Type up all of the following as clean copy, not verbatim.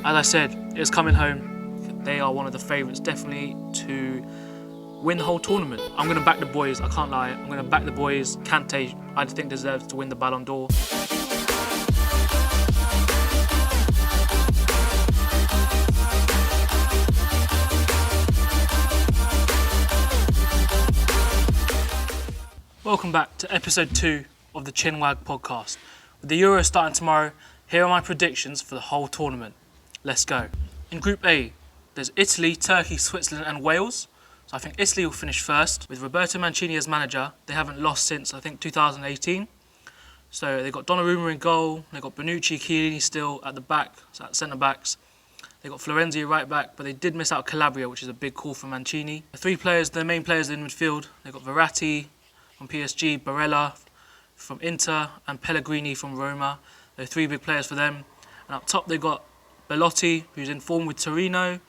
As I said, it's coming home. They are one of the favourites, definitely, to win the whole tournament. I'm going to back the boys, I can't lie. I'm going to back the boys. Kante, I think, deserves to win the Ballon d'Or. Welcome back to episode 2 of the Chinwag podcast. With the Euro starting tomorrow, here are my predictions for the whole tournament. Let's go. In Group A, there's Italy, Turkey, Switzerland and Wales. So I think Italy will finish first. With Roberto Mancini as manager, they haven't lost since, I think, 2018. So they've got Donnarumma in goal, they've got Bonucci, Chiellini still at the back, so at centre-backs. They've got Florenzi right back, but they did miss out Calabria, which is a big call for Mancini. The three players, the main players in midfield, they've got Verratti from PSG, Barella from Inter and Pellegrini from Roma. They're three big players for them. And up top they've got Belotti, who's in form with Torino,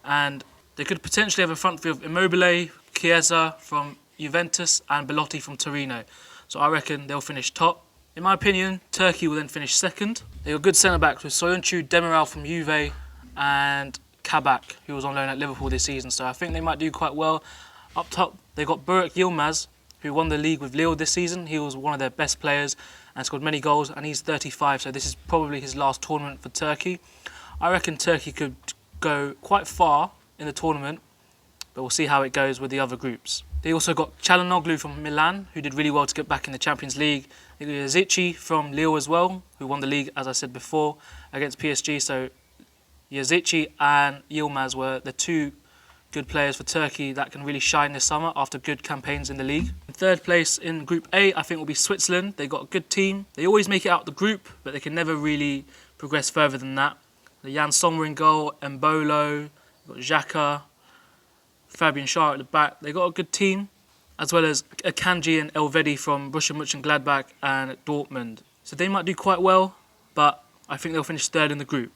and they could potentially have a front three of Immobile, Chiesa from Juventus and Belotti from Torino. So I reckon they'll finish top. In my opinion, Turkey will then finish second. They've got good centre-backs with Soyuncu, Demiral from Juve and Kabak, who was on loan at Liverpool this season. So I think they might do quite well. Up top, they've got Burak Yilmaz, who won the league with Lille this season. He was one of their best players and scored many goals, and he's 35, so this is probably his last tournament for Turkey. I reckon Turkey could go quite far in the tournament, but we'll see how it goes with the other groups. They also got Çalhanoğlu from Milan, who did really well to get back in the Champions League. They got Yazici from Lille as well, who won the league, as I said before, against PSG. So Yazici and Yilmaz were the two good players for Turkey that can really shine this summer after good campaigns in the league. In third place in Group A, I think, will be Switzerland. They've got a good team. They always make it out the group, but they can never really progress further than that. Jan Sommer in goal, Embolo, got Xhaka, Fabian Schär at the back. They've got a good team, as well as Akanji and Elvedi from Borussia Mönchengladbach and Dortmund. So they might do quite well, but I think they'll finish third in the group.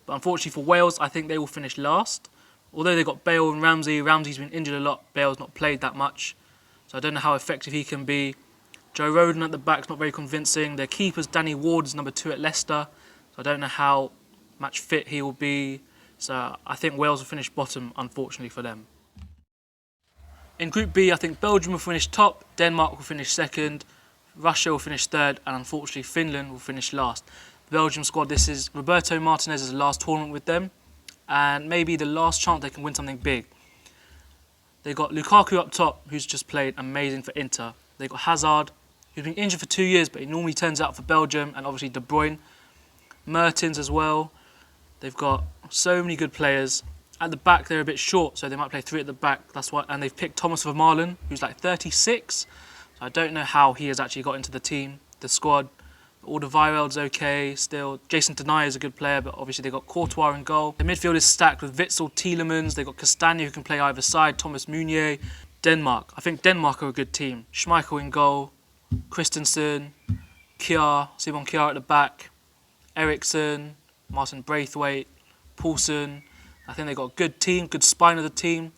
But unfortunately for Wales, I think they will finish last. Although they've got Bale and Ramsey, Ramsey's been injured a lot, Bale's not played that much. So I don't know how effective he can be. Joe Rodon at the back's not very convincing. Their keeper's Danny Ward is number 2 at Leicester. So I don't know how much fit he will be. So I think Wales will finish bottom, unfortunately for them. In Group B, I think Belgium will finish top, Denmark will finish second, Russia will finish third, and unfortunately Finland will finish last. The Belgium squad, this is Roberto Martinez's last tournament with them, and maybe the last chance they can win something big. They've got Lukaku up top, who's just played amazing for Inter. They've got Hazard, who's been injured for 2 years, but he normally turns out for Belgium, and obviously De Bruyne. Mertens as well. They've got so many good players. At the back, they're a bit short, so they might play 3 at the back. That's why, and they've picked Thomas Vermaelen, who's like 36. So I don't know how he has actually got into the team, the squad. Alderweireld's okay still. Jason Denayer is a good player, but obviously they've got Courtois in goal. The midfield is stacked with Witsel, Tielemans. They've got Castagna, who can play either side. Thomas Meunier. Denmark. I think Denmark are a good team. Schmeichel in goal. Christensen. Simon Kjær at the back. Eriksson. Martin Braithwaite. Poulsen. I think they've got a good team, good spine of the team.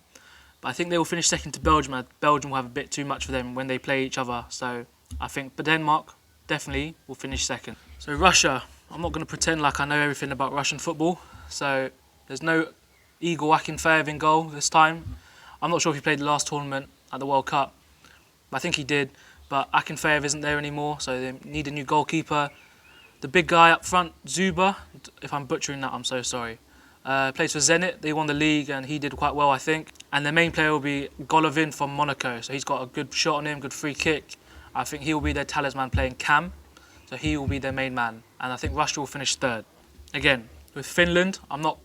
But I think they will finish second to Belgium. And Belgium will have a bit too much for them when they play each other. So I think Denmark definitely will finish second. So Russia, I'm not going to pretend like I know everything about Russian football. So there's no Igor Akinfeev in goal this time. I'm not sure if he played the last tournament at the World Cup. I think he did, but Akinfeev isn't there anymore, so they need a new goalkeeper. The big guy up front, Zuba, if I'm butchering that, I'm so sorry. Plays for Zenit, they won the league and he did quite well, I think. And their main player will be Golovin from Monaco, so he's got a good shot on him, good free kick. I think he will be their talisman playing Cam, so he will be their main man. And I think Russia will finish third. Again, with Finland,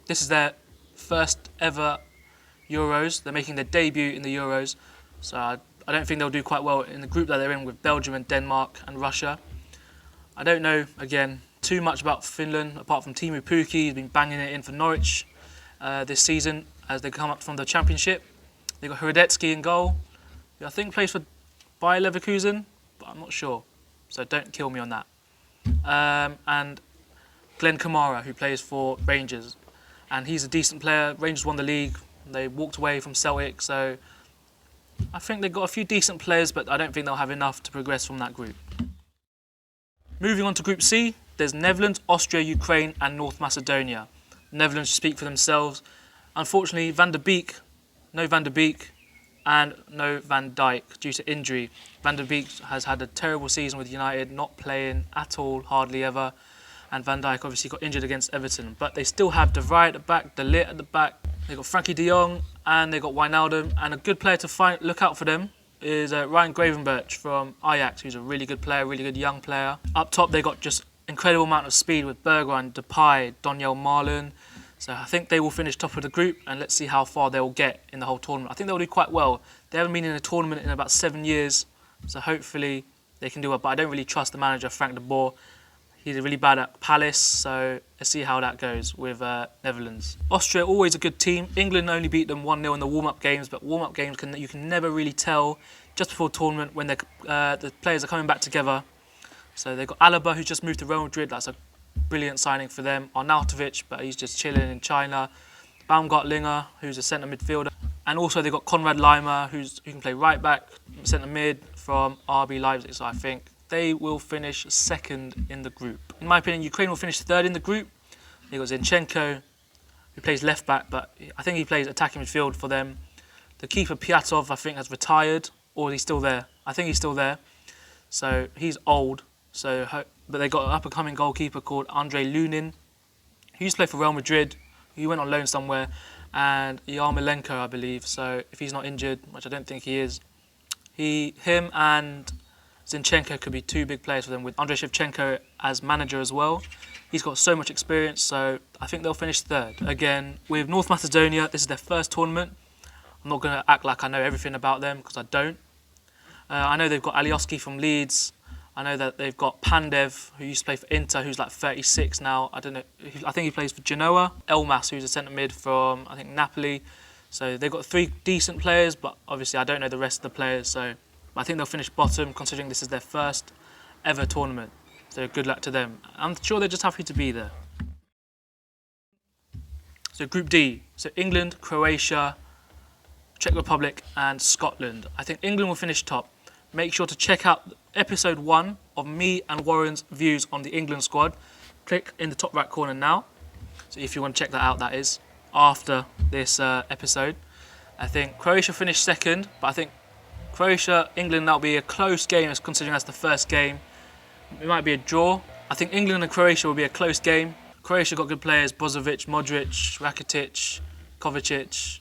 this is their first ever Euros. They're making their debut in the Euros, so I don't think they'll do quite well in the group that they're in with Belgium and Denmark and Russia. I don't know, again, too much about Finland, apart from Teemu Pukki. He's been banging it in for Norwich this season as they come up from the Championship. They've got Hradecki in goal, who I think plays for Bayer Leverkusen, but I'm not sure, so don't kill me on that. And Glenn Kamara, who plays for Rangers, and he's a decent player. Rangers won the league, they walked away from Celtic, so I think they've got a few decent players, but I don't think they'll have enough to progress from that group. Moving on to Group C, there's Netherlands, Austria, Ukraine and North Macedonia. Netherlands speak for themselves. Unfortunately, no Van der Beek, and no Van Dijk due to injury. Van der Beek has had a terrible season with United, not playing at all, hardly ever. And Van Dijk obviously got injured against Everton. But they still have De Vrij at the back, De Ligt at the back. They've got Frankie de Jong and they've got Wijnaldum. And a good player to look out for them is Ryan Gravenberch from Ajax, who's a really good player, really good young player. Up top, they got just incredible amount of speed with Bergwijn, Depay, Donyell Malen. So I think they will finish top of the group, and let's see how far they will get in the whole tournament. I think they'll do quite well. They haven't been in a tournament in about 7 years, so hopefully they can do well. But I don't really trust the manager, Frank de Boer. He's really bad at Palace, so let's see how that goes with Netherlands. Austria, always a good team. England only beat them 1-0 in the warm-up games, but warm-up games you can never really tell just before tournament when the players are coming back together. So they've got Alaba, who's just moved to Real Madrid. That's a brilliant signing for them. Arnautovic, but he's just chilling in China. Baumgartlinger, who's a centre midfielder. And also they've got Konrad Laimer, who can play right back, centre mid from RB Leipzig. So I think they will finish second in the group. In my opinion, Ukraine will finish third in the group. They've got Zinchenko, who plays left back, but I think he plays attacking midfield for them. The keeper, Pyatov, I think has retired, or he's still there. I think he's still there. So he's old. But they got an up-and-coming goalkeeper called Andrei Lunin. He used to play for Real Madrid. He went on loan somewhere. And Yarmolenko, I believe. So if he's not injured, which I don't think he is, him and Zinchenko could be two big players for them, with Andrei Shevchenko as manager as well. He's got so much experience, so I think they'll finish third. Again, with North Macedonia, this is their first tournament. I'm not going to act like I know everything about them, because I don't. I know they've got Alioski from Leeds. I know that they've got Pandev, who used to play for Inter, who's like 36 now. I don't know. I think he plays for Genoa. Elmas, who's a centre mid from, I think, Napoli. So they've got three decent players, but obviously I don't know the rest of the players. So I think they'll finish bottom, considering this is their first ever tournament. So good luck to them. I'm sure they're just happy to be there. So Group D. So England, Croatia, Czech Republic and Scotland. I think England will finish top. Make sure to check out episode 1 of me and Warren's views on the England squad. Click in the top right corner now. So if you want to check that out, that is, after this episode. I think Croatia finished second, but I think Croatia, England, that'll be a close game, considering that's the first game. It might be a draw. I think England and Croatia will be a close game. Croatia got good players, Brozovic, Modric, Rakitic, Kovacic.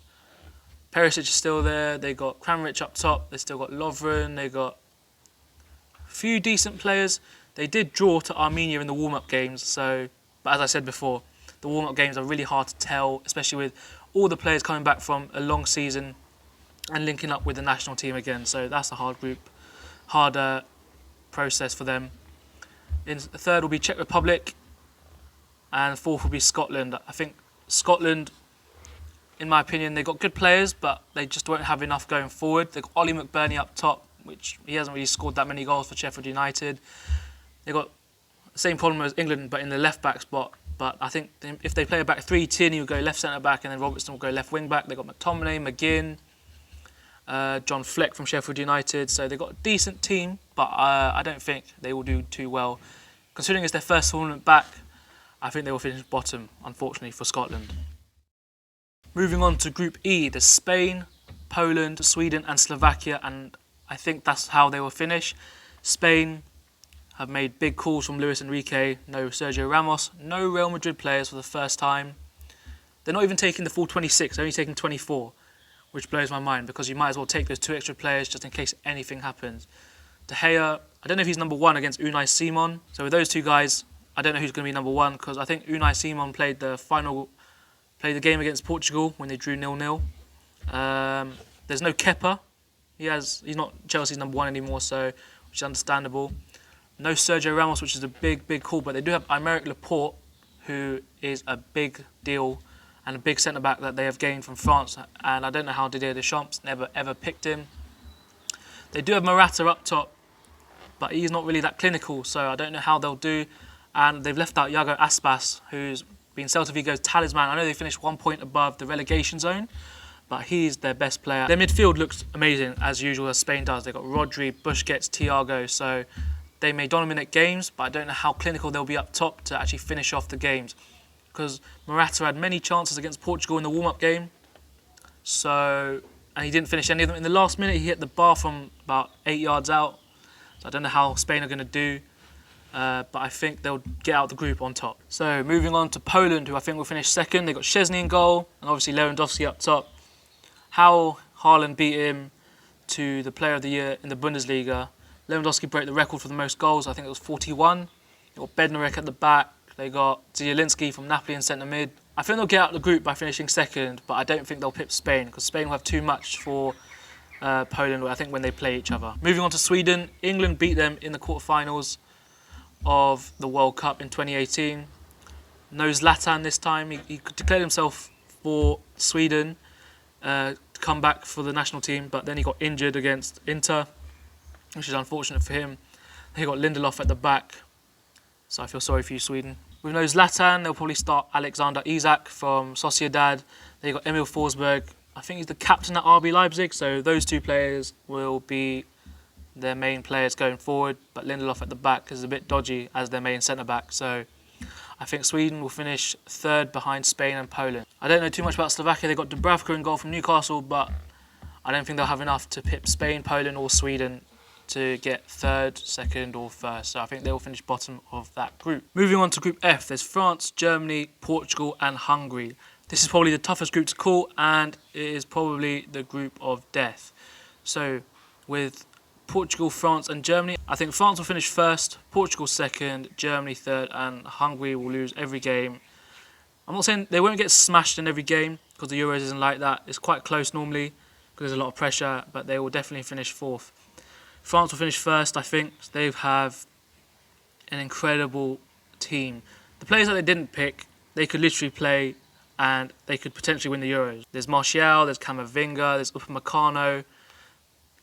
Perisic is still there. They got Kramaric up top. They still got Lovren. They got a few decent players. They did draw to Armenia in the warm-up games. But as I said before, the warm-up games are really hard to tell, especially with all the players coming back from a long season and linking up with the national team again. So that's a hard process for them. In the third will be Czech Republic, and fourth will be Scotland. I think Scotland, in my opinion, they've got good players, but they just won't have enough going forward. They've got Ollie McBurney up top, which he hasn't really scored that many goals for Sheffield United. They've got the same problem as England, but in the left-back spot. But I think if they play a back three, Tierney will go left centre-back, and then Robertson will go left wing-back. They've got McTominay, McGinn, John Fleck from Sheffield United. So they've got a decent team, but I don't think they will do too well. Considering it's their first tournament back, I think they will finish bottom, unfortunately, for Scotland. Moving on to Group E, there's Spain, Poland, Sweden and Slovakia, and I think that's how they will finish. Spain have made big calls from Luis Enrique, no Sergio Ramos, no Real Madrid players for the first time. They're not even taking the full 26, they're only taking 24, which blows my mind, because you might as well take those 2 extra players just in case anything happens. De Gea, I don't know if he's number 1 against Unai Simon, so with those two guys, I don't know who's going to be number 1, because I think Unai Simon played the game against Portugal when they drew 0-0. There's no Kepa. He's not Chelsea's number 1 anymore, so which is understandable. No Sergio Ramos, which is a big call, but they do have Aymeric Laporte, who is a big deal and a big centre-back that they have gained from France, and I don't know how Didier Deschamps never ever picked him. They do have Morata up top, but he's not really that clinical, so I don't know how they'll do. And they've left out Iago Aspas, who's been Celta Vigo's talisman. I know they finished 1 point above the relegation zone, but he's their best player. Their midfield looks amazing, as usual, as Spain does. They've got Rodri, Busquets, Thiago, so they may dominate games, but I don't know how clinical they'll be up top to actually finish off the games. because Morata had many chances against Portugal in the warm-up game. And he didn't finish any of them. In the last minute, he hit the bar from about 8 yards out. So I don't know how Spain are going to do, but I think they'll get out the group on top. So moving on to Poland, who I think will finish second. They've got Szczesny in goal, and obviously Lewandowski up top. How Haaland beat him to the Player of the Year in the Bundesliga. Lewandowski broke the record for the most goals. I think it was 41. They got Bednarek at the back. They got Zielinski from Napoli in centre mid. I think they'll get out of the group by finishing second, but I don't think they'll pip Spain, because Spain will have too much for Poland, I think, when they play each other. Moving on to Sweden, England beat them in the quarterfinals of the World Cup in 2018. No Zlatan this time. He declared himself for Sweden to come back for the national team, but then he got injured against Inter, which is unfortunate for him. They got Lindelof at the back, so I feel sorry for you, Sweden. With no Zlatan, they'll probably start Alexander Isak from Sociedad. They got Emil Forsberg. I think he's the captain at RB Leipzig, so those two players will be their main players going forward. But Lindelof at the back is a bit dodgy as their main centre-back, so I think Sweden will finish third behind Spain and Poland. I don't know too much about Slovakia. They've got Dubravka in goal from Newcastle, but I don't think they'll have enough to pip Spain, Poland or Sweden to get third, second or first. So I think they will finish bottom of that group. Moving on to Group F, there's France, Germany, Portugal and Hungary. This is probably the toughest group to call, and it is probably the group of death. So with Portugal, France and Germany, I think France will finish first, Portugal second, Germany third and Hungary will lose every game. I'm not saying they won't get smashed in every game, because the Euros isn't like that. It's quite close normally because there's a lot of pressure, but they will definitely finish fourth. France will finish first, I think. They have an incredible team. The players that they didn't pick, they could literally play and they could potentially win the Euros. There's Martial, there's Camavinga, there's Upamecano,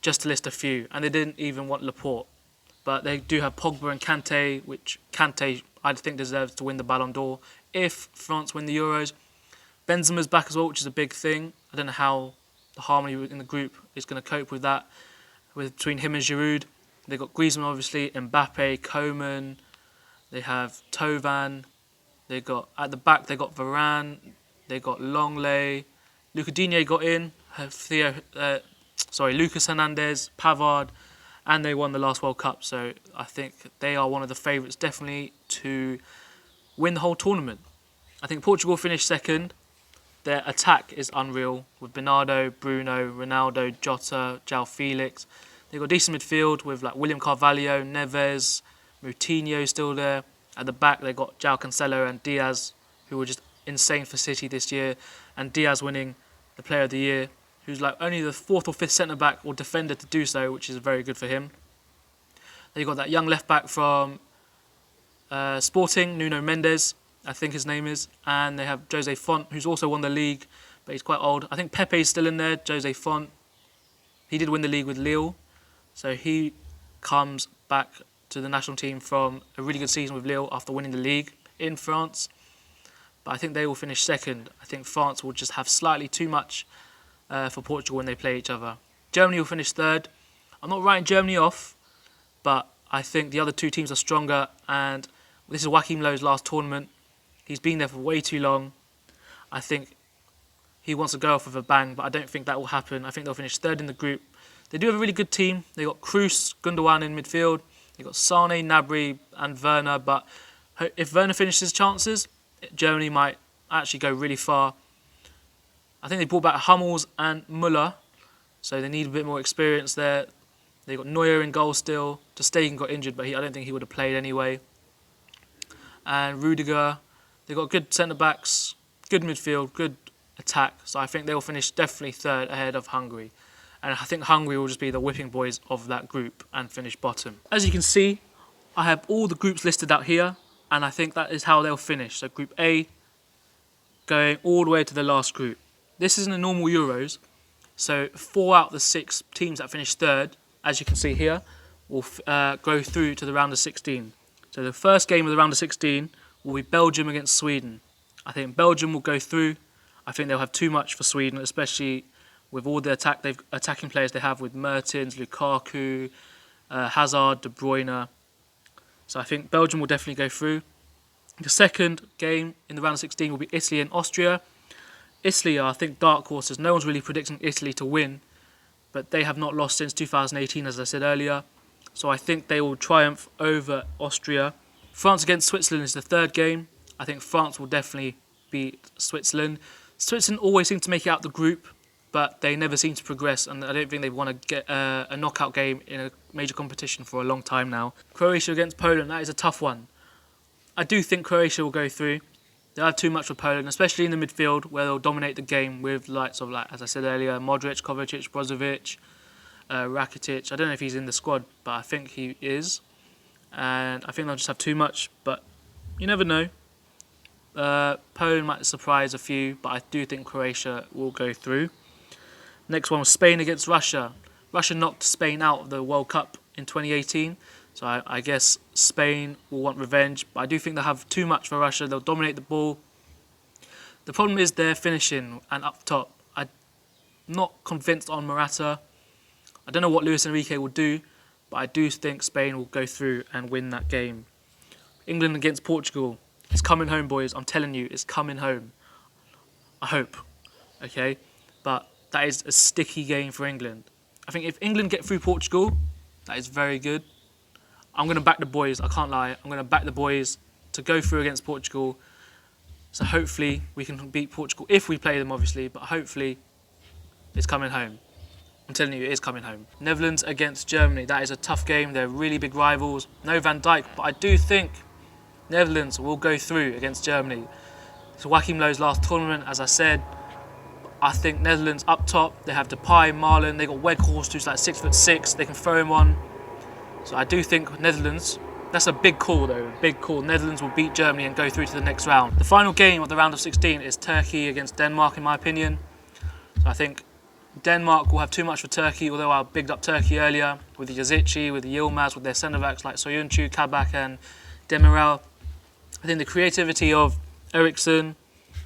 just to list a few. And they didn't even want Laporte. But they do have Pogba and Kante, which Kante, I think, deserves to win the Ballon d'Or if France win the Euros. Benzema's back as well, which is a big thing. I don't know how the harmony in the group is going to cope with that. Between him and Giroud, they've got Griezmann obviously, Mbappe, Coman, they have Tovan, they got at the back they got Varane, they got Longley, Luca Digne got in, Lucas Hernandez, Pavard, and they won the last World Cup. So I think they are one of the favourites definitely to win the whole tournament. I think Portugal finished second. Their attack is unreal with Bernardo, Bruno, Ronaldo, Jota, João Felix. They've got decent midfield with like William Carvalho, Neves, Moutinho still there. At the back they've got João Cancelo and Diaz, who were just insane for City this year. And Diaz winning the Player of the Year, who's like only the fourth or fifth centre-back or defender to do so, which is very good for him. They've got that young left-back from Sporting, Nuno Mendes, I think his name is, and they have Jose Font, who's also won the league, but he's quite old. I think Pepe's still in there, Jose Font. He did win the league with Lille, so he comes back to the national team from a really good season with Lille after winning the league in France. But I think they will finish second. I think France will just have slightly too much for Portugal when they play each other. Germany will finish third. I'm not writing Germany off, but I think the other two teams are stronger, and this is Joachim Löw's last tournament. He's been there for way too long. I think he wants to go off with a bang, but I don't think that will happen. I think they'll finish third in the group. They do have a really good team. They've got Kroos, Gundogan in midfield. They've got Sane, Gnabry and Werner. But if Werner finishes chances, Germany might actually go really far. I think they brought back Hummels and Müller, so they need a bit more experience there. They've got Neuer in goal still. Ter Stegen got injured, but I don't think he would have played anyway. And Rudiger. They've got good centre-backs, good midfield, good attack. So I think they'll finish definitely third ahead of Hungary. And I think Hungary will just be the whipping boys of that group and finish bottom. As you can see, I have all the groups listed out here. And I think that is how they'll finish. So Group A, going all the way to the last group. This isn't a normal Euros. So 4 out of the 6 teams that finish third, as you can see here, will go through to the round of 16. So the first game of the round of 16 will be Belgium against Sweden. I think Belgium will go through. I think they'll have too much for Sweden, especially with all the attacking players they have with Mertens, Lukaku, Hazard, De Bruyne. So I think Belgium will definitely go through. The second game in the round of 16 will be Italy and Austria. Italy are, I think, dark horses. No one's really predicting Italy to win, but they have not lost since 2018, as I said earlier. So I think they will triumph over Austria. France against Switzerland is the third game. I think France will definitely beat Switzerland. Switzerland always seem to make it out the group, but they never seem to progress, and I don't think they've won a knockout game in a major competition for a long time now. Croatia against Poland, that is a tough one. I do think Croatia will go through. They'll have too much for Poland, especially in the midfield, where they'll dominate the game with lights of, like, as I said earlier, Modric, Kovacic, Brozovic, Rakitic. I don't know if he's in the squad, but I think he is. And I think they'll just have too much, but you never know. Poland might surprise a few, but I do think Croatia will go through. Next one was Spain against Russia. Russia knocked Spain out of the World Cup in 2018, so I guess Spain will want revenge, but I do think they'll have too much for Russia. They'll dominate the ball. The problem is their finishing and up top. I'm not convinced on Morata. I don't know what Luis Enrique will do, but I do think Spain will go through and win that game. England against Portugal. It's coming home, boys. I'm telling you, it's coming home. I hope. Okay? But that is a sticky game for England. I think if England get through Portugal, that is very good. I'm going to back the boys. I can't lie. I'm going to back the boys to go through against Portugal. So hopefully we can beat Portugal if we play them, obviously. But hopefully it's coming home. I'm telling you, it is coming home. Netherlands against Germany. That is a tough game. They're really big rivals. No Van Dijk, but I do think Netherlands will go through against Germany. It's Joachim Löw's last tournament, as I said. I think Netherlands up top. They have Depay, Marlon. They got Weghorst, who's like 6'6". They can throw him on. So I do think Netherlands. That's a big call, though. Big call. Netherlands will beat Germany and go through to the next round. The final game of the round of 16 is Turkey against Denmark, in my opinion. So I think Denmark will have too much for Turkey, although I bigged up Turkey earlier with the Yazici, with the Yilmaz, with their centre-backs like Soyuncu, Kabak and Demiral. I think the creativity of Eriksson,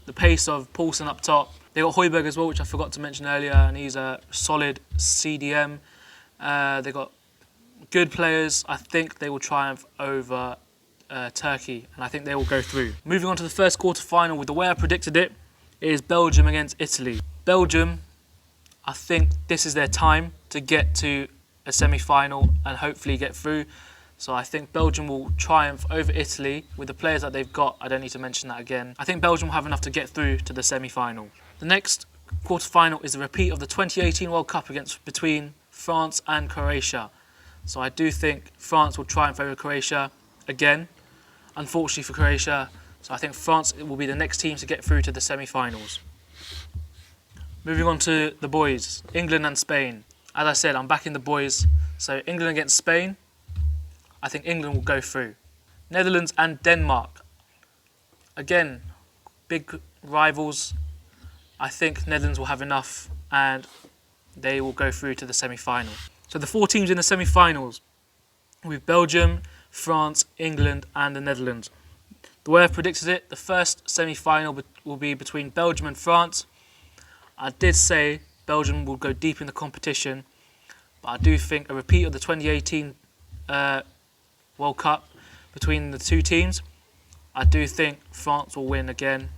the pace of Poulsen up top. They got Højbjerg as well, which I forgot to mention earlier, and he's a solid CDM. They got good players. I think they will triumph over Turkey, and I think they will go through. Moving on to the first quarter-final, with the way I predicted it, is Belgium against Italy. Belgium, I think this is their time to get to a semi-final and hopefully get through. So I think Belgium will triumph over Italy with the players that they've got. I don't need to mention that again. I think Belgium will have enough to get through to the semi-final. The next quarter-final is a repeat of the 2018 World Cup between France and Croatia. So I do think France will triumph over Croatia again, unfortunately for Croatia. So I think France will be the next team to get through to the semi-finals. Moving on to the boys, England and Spain. As I said, I'm backing the boys. So England against Spain, I think England will go through. Netherlands and Denmark. Again, big rivals. I think Netherlands will have enough and they will go through to the semi-final. So the four teams in the semi-finals with Belgium, France, England and the Netherlands. The way I've predicted it, the first semi-final will be between Belgium and France. I did say Belgium will go deep in the competition, but I do think a repeat of the 2018 World Cup between the two teams. I do think France will win again,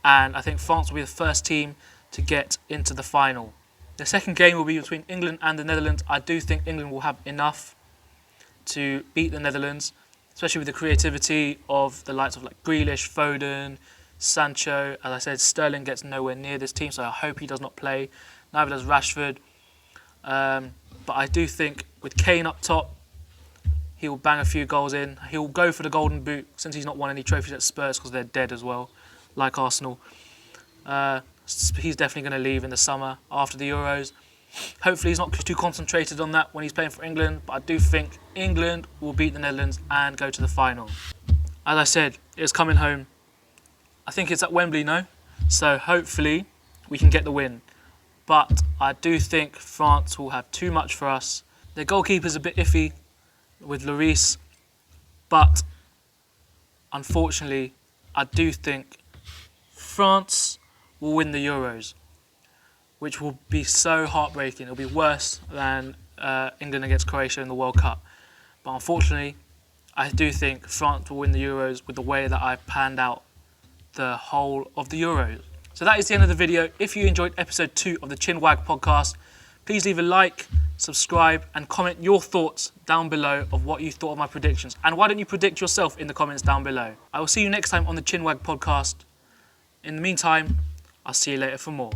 and I think France will be the first team to get into the final. The second game will be between England and the Netherlands. I do think England will have enough to beat the Netherlands, especially with the creativity of the likes of like Grealish, Foden, Sancho. As I said, Sterling gets nowhere near this team, so I hope he does not play. Neither does Rashford. But I do think with Kane up top, he will bang a few goals in. He'll go for the golden boot since he's not won any trophies at Spurs because they're dead as well, like Arsenal. He's definitely going to leave in the summer after the Euros. Hopefully he's not too concentrated on that when he's playing for England, but I do think England will beat the Netherlands and go to the final. As I said, it's coming home. I think it's at Wembley, no? So hopefully we can get the win. But I do think France will have too much for us. Their goalkeeper's a bit iffy with Lloris, but unfortunately I do think France will win the Euros, which will be so heartbreaking. It'll be worse than England against Croatia in the World Cup. But unfortunately, I do think France will win the Euros with the way that I panned out the whole of the Euros. So that is the end of the video. If you enjoyed episode 2 of the Chinwag podcast, please leave a like, subscribe and comment your thoughts down below of what you thought of my predictions. And why don't you predict yourself in the comments down below. I will see you next time on the Chinwag podcast. In the meantime, I'll see you later for more.